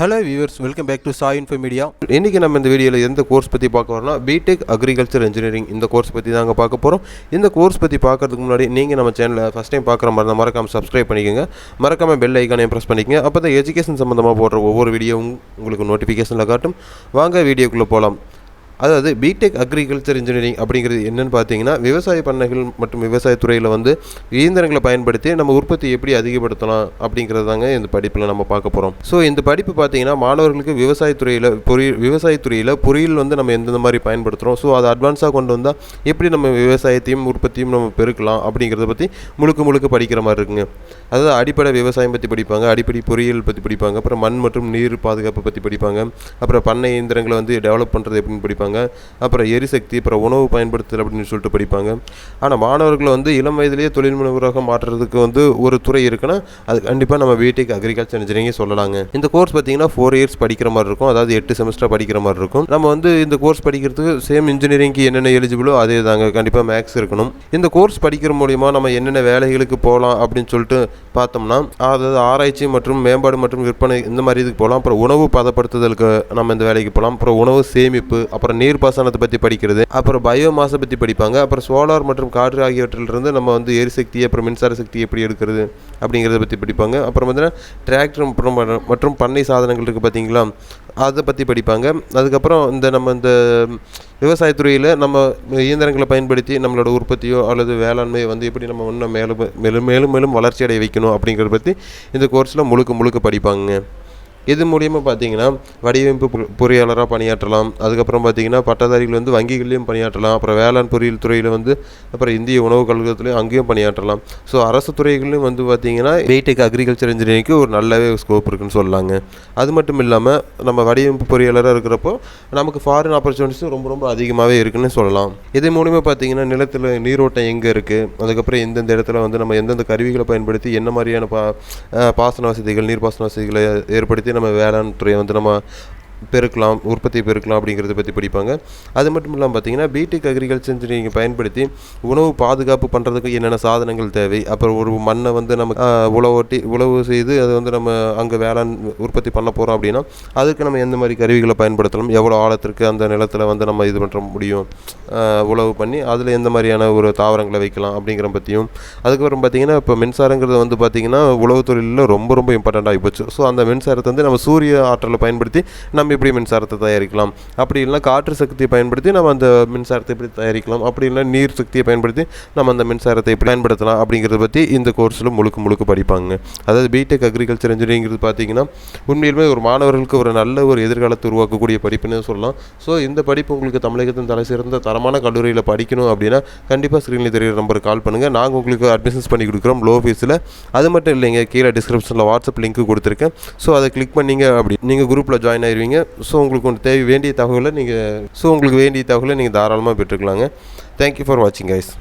Hello viewers, welcome back to Sai info media. இன்றைக்கி நம்ம இந்த வீடியோவில் எந்த கோர்ஸ் பற்றி பார்க்க வரோம்னா பிடெக் அக்ரிகல்ச்சர் இன்ஜினியரிங் இந்த கோர்ஸ் பற்றி தாங்க பார்க்க போகிறோம். இந்த கோர்ஸ் பற்றி பார்க்கறதுக்கு முன்னாடி நீங்கள் நம்ம சேனலில் ஃபஸ்ட் டைம் பார்க்குற மாதிரி தான் மறக்காமல் சப்ஸ்கிரைப் பண்ணிக்கோங்க. மறக்காமல் பெல் ஐக்கானையும் ப்ரெஸ் பண்ணிக்கோங்க. அப்போ தான் எஜுகேஷன் சம்மந்தமாக போடுற ஒவ்வொரு வீடியோவும் உங்களுக்கு நோட்டிஃபிகேஷனில் காட்டும். வாங்க வீடியோக்குள்ளே போகலாம். அதாவது பிடெக் அக்ரிகல்ச்சர் இன்ஜினியரிங் அப்படிங்கிறது என்னென்னு பார்த்தீங்கன்னா, விவசாய பண்ணைகள் மற்றும் விவசாயத்துறையில் வந்து இயந்திரங்களை பயன்படுத்தி நம்ம உற்பத்தி எப்படி அதிகப்படுத்தலாம் அப்படிங்கிறது தாங்க இந்த படிப்பில் நம்ம பார்க்க போகிறோம். ஸோ இந்த படிப்பு பார்த்தீங்கன்னா மாணவர்களுக்கு விவசாயத்துறையில் பொறியியல் வந்து நம்ம எந்தெந்த மாதிரி பயன்படுத்துகிறோம், ஸோ அதை அட்வான்ஸாக கொண்டு வந்தால் எப்படி நம்ம விவசாயத்தையும் உற்பத்தியும் நம்ம பெருக்கலாம் அப்படிங்கிறத பற்றி முழுக்க படிக்கிற மாதிரி இருக்குங்க. அதாவது அடிப்படை விவசாயம் பற்றி படிப்பாங்க, அடிப்படை பொறியியல் பற்றி படிப்பாங்க, அப்புறம் மண் மற்றும் நீர் பாதுகாப்பு பற்றி படிப்பாங்க, அப்புறம் பண்ணை இயந்திரங்களை வந்து டெவலப் பண்ணுறது எப்படின்னு படிப்பாங்க, அப்புறம் எரிசக்தி, அப்புறம் உணவு பயன்படுத்தல் அப்படின்னு சொல்லிட்டு படிப்பாங்க. ஆனால் மாணவர்களை வந்து இளம் வயதிலேயே தொழில் முனைவராக மாற்றுறதுக்கு வந்து ஒரு துறை இருக்குன்னா அது கண்டிப்பாக நம்ம பிடெக் அக்ரிகல்ச்சர் இன்ஜினியரிங் சொல்லலாங்க. இந்த கோர்ஸ் பார்த்தீங்கன்னா 4 இயர்ஸ் படிக்கிற மாதிரி இருக்கும், அதாவது 8 செமஸ்டர் படிக்கிற மாதிரி இருக்கும். நம்ம வந்து இந்த கோர்ஸ் படிக்கிறதுக்கு சேம் இன்ஜினியரிங்க்கு என்னென்ன எலிஜிபிளோ அதே தாங்க, கண்டிப்பாக மேக்ஸ் இருக்கணும். இந்த கோர்ஸ் படிக்கிற மூலிமா நம்ம என்னென்ன வேலைகளுக்கு போகலாம் அப்படின்னு சொல்லிட்டு பார்த்தோம்னா, அதாவது ஆராய்ச்சி மற்றும் மேம்பாடு மற்றும் விற்பனை இந்த மாதிரி இதுக்கு போகலாம். அப்புறம் உணவு பதப்படுத்துதலுக்கு நம்ம இந்த வேலைக்கு போகலாம். அப்புறம் உணவு சேமிப்பு, அப்புறம் நீர்ப்பாசனத்தை பற்றி படிக்கிறது, அப்புறம் பயோமாஸை பற்றி படிப்பாங்க. அப்புறம் சோலார் மற்றும் காற்று ஆகியவற்றிலிருந்து நம்ம வந்து எரிசக்தி அப்புறம் மின்சார சக்தி எப்படி எடுக்கிறது அப்படிங்கிறத பற்றி படிப்பாங்க. அப்புறம் பார்த்தீங்கன்னா டிராக்டர் மற்றும் பண்ணை சாதனங்கள் இருக்குது பார்த்தீங்களா, அதை பற்றி படிப்பாங்க. அதுக்கப்புறம் நம்ம இந்த விவசாயத்துறையில் நம்ம இயந்திரங்களை பயன்படுத்தி நம்மளோட உற்பத்தியோ அல்லது வேளாண்மையை வந்து எப்படி நம்ம இன்னும் மேலும் வளர்ச்சி அடைய வைக்கணும் அப்படிங்கிறத பற்றி இந்த கோர்ஸில் முழுக்க படிப்பாங்க. இது மூலியமாக பார்த்தீங்கன்னா வடிவமைப்பு பொறியாளராக பணியாற்றலாம். அதுக்கப்புறம் பார்த்தீங்கன்னா பட்டதாரிகள் வந்து வங்கிகள்லையும் பணியாற்றலாம். அப்புறம் வேளாண் பொறியியல் துறையில் வந்து அப்புறம் இந்திய உணவு கழகத்துலையும் அங்கேயும் பணியாற்றலாம். ஸோ அரசு துறைகள்லையும் வந்து பார்த்தீங்கன்னா பிடெக் அக்ரிகல்ச்சர் இன்ஜினியரிங்க்கு ஒரு நல்லாவே ஸ்கோப் இருக்குன்னு சொல்லலாங்க. அது மட்டும் இல்லாமல் நம்ம வடிவமைப்பு பொறியாளராக இருக்கிறப்போ நமக்கு ஃபாரின் ஆப்பர்ச்சுனிட்டிஸும் ரொம்ப அதிகமாகவே இருக்குன்னு சொல்லலாம். இது மூலிமா பார்த்தீங்கன்னா நிலத்தில் நீரோட்டம் எங்கே இருக்குது, அதுக்கப்புறம் எந்தெந்த இடத்துல வந்து நம்ம எந்தெந்த கருவிகளை பயன்படுத்தி என்ன மாதிரியான பாசன வசதிகள், நீர்ப்பாசன வசதிகளை ஏற்படுத்தி நம்ம வேளாண் துறையை வந்து நம்ம உற்பத்தியை பெருக்கலாம் அப்படிங்கிறத பற்றி படிப்பாங்க. அது மட்டும் இல்லாமல் பார்த்தீங்கன்னா பிடெக் அக்ரிகல்ச்சர் இன்ஜினியரிங் பயன்படுத்தி உணவு பாதுகாப்பு பண்ணுறதுக்கு என்னென்ன சாதனங்கள் தேவை, அப்புறம் ஒரு மண்ணை வந்து நம்ம உழவு செய்து அதை வந்து நம்ம அங்கே வேளாண் உற்பத்தி பண்ண போகிறோம் அப்படின்னா அதுக்கு நம்ம எந்த மாதிரி கருவிகளை பயன்படுத்தலாம், எவ்வளோ ஆழத்திற்கு அந்த நிலத்தில் வந்து நம்ம இது பண்ணுற முடியும், உழவு பண்ணி அதில் எந்த மாதிரியான ஒரு தாவரங்களை வைக்கலாம் அப்படிங்கிற பற்றியும். அதுக்கப்புறம் பார்த்திங்கன்னா இப்போ மின்சாரங்கிறது வந்து பார்த்திங்கன்னா உழவு தொழிலில் ரொம்ப இம்பார்ட்டண்ட் ஆகிப்போச்சு. ஸோ அந்த மின்சாரத்தை வந்து நம்ம சூரிய ஆற்றலை பயன்படுத்தி நம்ம எப்படி மின்சாரத்தை தயாரிக்கலாம், அப்படி இல்லைனா காற்று சக்தியை பயன்படுத்தி நம்ம அந்த மின்சாரத்தை எப்படி தயாரிக்கலாம், அப்படி இல்லைனா நீர் சக்தியை பயன்படுத்தி நம்ம அந்த மின்சாரத்தை எப்படி பயன்படுத்தலாம் அப்படிங்கிறத பற்றி இந்த கோர்ஸில் முழுக்க படிப்பாங்க. அதாவது பிடெக் அக்ரிகல்ச்சர் இன்ஜினியரிங்கிறது பார்த்திங்கன்னா உண்மையிலுமே ஒரு மாணவர்களுக்கு ஒரு நல்ல ஒரு எதிர்காலத்தை உருவாக்கக்கூடிய படிப்புன்னு சொல்லலாம். ஸோ இந்த படிப்பு உங்களுக்கு தமிழகத்தின் தலை சிறந்த தரமான கல்லூரியில் படிக்கணும் அப்படின்னா கண்டிப்பாக ஸ்க்ரீனில் தெரிகிற நம்பருக்கு கால் பண்ணுங்கள். நாங்கள் உங்களுக்கு அட்மிஷன்ஸ் பண்ணி கொடுக்குறோம் லோ ஃபீஸில். அது மட்டும் இல்லைங்க, கீழே டிஸ்கிரிப்ஷனில் வாட்ஸ்அப் லிங்க் கொடுத்துருக்கேன். ஸோ அதை கிளிக் பண்ணிங்க அப்படி நீங்கள் குரூப்பில் ஜாயின் ஆயிடுவீங்க. ஸோ உங்களுக்கு வேண்டிய தகவலை நீங்கள் தாராளமாக பெற்றுக்கலாங்க. தேங்க்யூ ஃபார் வாட்சிங் கைஸ்.